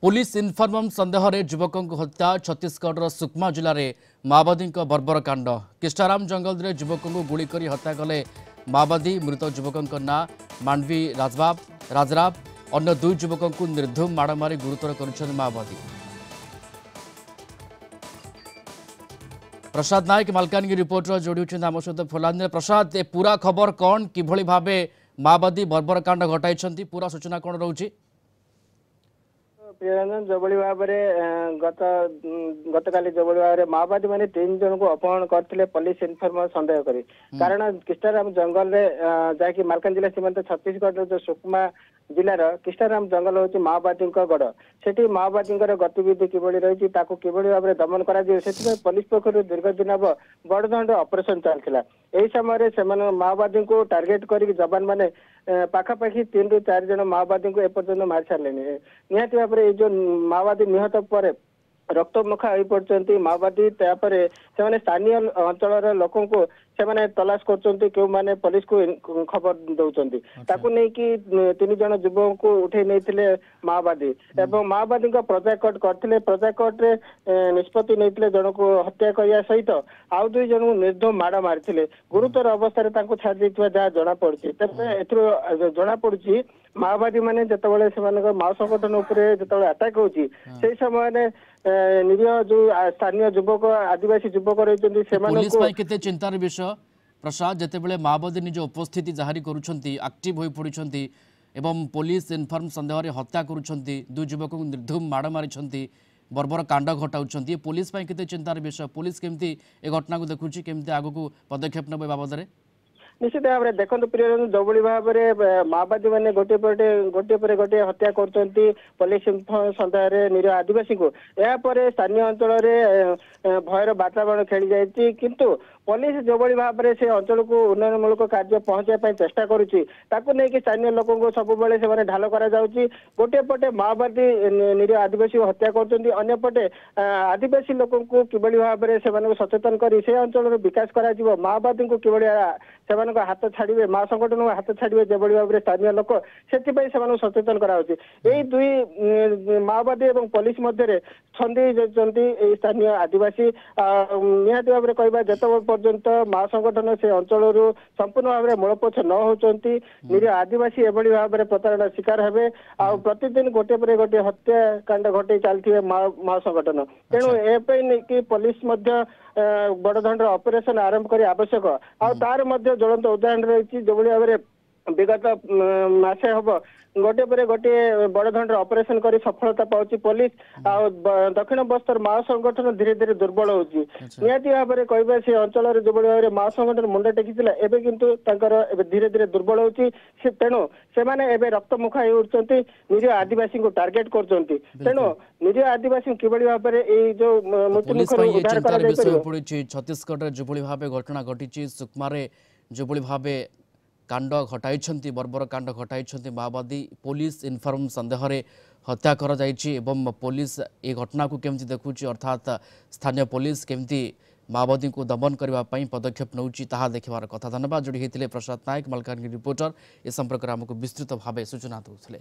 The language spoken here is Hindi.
पुलिस इनफर्मम संदेह रे युवकों हत्या छत्तीसगढ़ सुकमा जिले में माओवादी बर्बर कांड किष्टाराम जंगल में युवकों गुड़ी कर हत्या कले माओवादी मृत युवकों ना मांडवी राजराव अन्य दुई युवकों निर्धूम माड़ मारी गुरुतर कर माओवादी। प्रसाद नायक मालकानगिरी रिपोर्टर जोड़ी आम सहित फोलान प्रसाद ए पूरा खबर कौन किभली भावे माओवादी बर्बर कांड घटाई पूरा सूचना कौन रोचे? प्रियरंजन जोबली भाव में गतकाली जोबली भाव में माओवादी मैंने 3 जन को अपहरण करते पुलिस इनफर्मर संदेह करी कारण किष्टाराम जंगल में जहाँकि मालकान जिला सीमांत छत्तीसगढ़ जो सुकमा जिलार किष्टाराम जंगल हूँ माओवादी गढ़ से माओवादी गतिविधि किभली रही किभली भाव में दमन कर पुलिस पक्ष दीर्घ दिन हम बड़दाण्ड ऑपरेशन चलता यही समय से माओवादी को टार्गेट कर जवान मैंने पाखापाखि 3 ରୁ 4 जन माओवादी को एपर्यंत मारी सारे निहती भाव में जो माओवादी निहत पर रक्तमुखा हो पड़ते माओवादी से स्थानीय अंचल लोकों को से तलाश कर पुलिस को खबर दौरान ताकू नहीं कि 3 जन युवकों को उठे नहीं माओवादी एवं माओवादी प्रजाकट करते प्रजाकट निष्पत्ति नहीं जन को हत्या करने सहित आउ 2 जन को निर्धूम माड़ मारी गुरुतर अवस्था छाड़ी जहाँ जना पड़ी तेज जना पड़ी माओवादी मैंने जिते से माओ संगठन उपरे जो अटैक होची से समय निरीह जो स्थानीय युवक आदिवासी युवक रही चिंतार विषय प्रसाद जितेबाला माओवादी निज उपस्थिति जारी करक्टिव हो पड़ती एवं पुलिस इनफर्म संदेह हत्या कर युवक निर्धूम माड़ मारी बर्बर कांड घटाऊँ पुलिस केते चिंतार विषय पुलिस केमती ए घटना को देखुची केमती आगु को पदक्षेप ने बाबद में निश्चित भाव में देखो प्रिय जो भाव में माओवादी मैंने गोटे पर गोटे हत्या कर पुलिस सन्देह निरीह आदिवासी को यापर स्थानीय अंचल भयर वातावरण खेली जाती किंतु पुलिस जो भाव में से अंचल को उन्नयनमूलक कार्य पहुंचाई चेष्टा करुच्ची स्थानीय लोक सब से ढाल कर गोटे पटे माओवादी निरीह आदिवासी को हत्या करपटे आदिवासी लोक किभली भाव में से सचेतन कर अंचल विकास कर माओवादी को किभली हाथ छाड़े माओ संगठन को हाथ छाड़े जो भाव में स्थानीय लोक से सचेतन कराई यही 2 माओवादी और पुलिस मध्य छंदी स्थानीय आदिवासी निहती भाव में कहवा जिते पर्यंत माओ संगठन से अंचल संपूर्ण भाव में मूलपोछ न होती निरीह आदिवासी एभली भाव में प्रतारणा शिकार हेबे आ प्रतिदिन गोटे पर गोटे हत्याकांड घटे चलते माओ संगठन तेणु ए पुलिस बड़दाण्ड ऑपरेशन आरंभ कर आवश्यक आर ज्वलंत उदाहरण रही जो भाव में विगत मासे हम गोटे पर गोटे बड़दाण्ड ऑपरेशन कर सफलता पाँच पुलिस दक्षिण बस्तर माओ संगठन धीरे धीरे दुर्बल होती निहती भाव में कहवा से अंचल जो भाव में माओ संगठन मुंड टेकिला एवं किंतु धीरे धीरे दुर्बल होती तेणु से रक्तमुखा हो उठती निरीह आदिवासी को टार्गेट कर तेणु निरीह आदिवासी किभली भाव में जो मृत्युमुखर उद्धार कर छत्तीसगढ़ जो भाव घटना घटी सुकमा जो भाव कांड घटाई बर्बर कांड घटाई माओवादी पुलिस इनफर्म संदेह हत्या कर पुलिस ये घटना को केमती देखुची अर्थात स्थानीय पुलिस केमती माओवादी को दमन करने पदक्षेप नौची ताहा देखिबार कथा। धन्यवाद जोड़ी होते प्रसाद नायक मालकानगिरी रिपोर्टर ए संपर्क में आमको विस्तृत भाव सूचना दूसरे।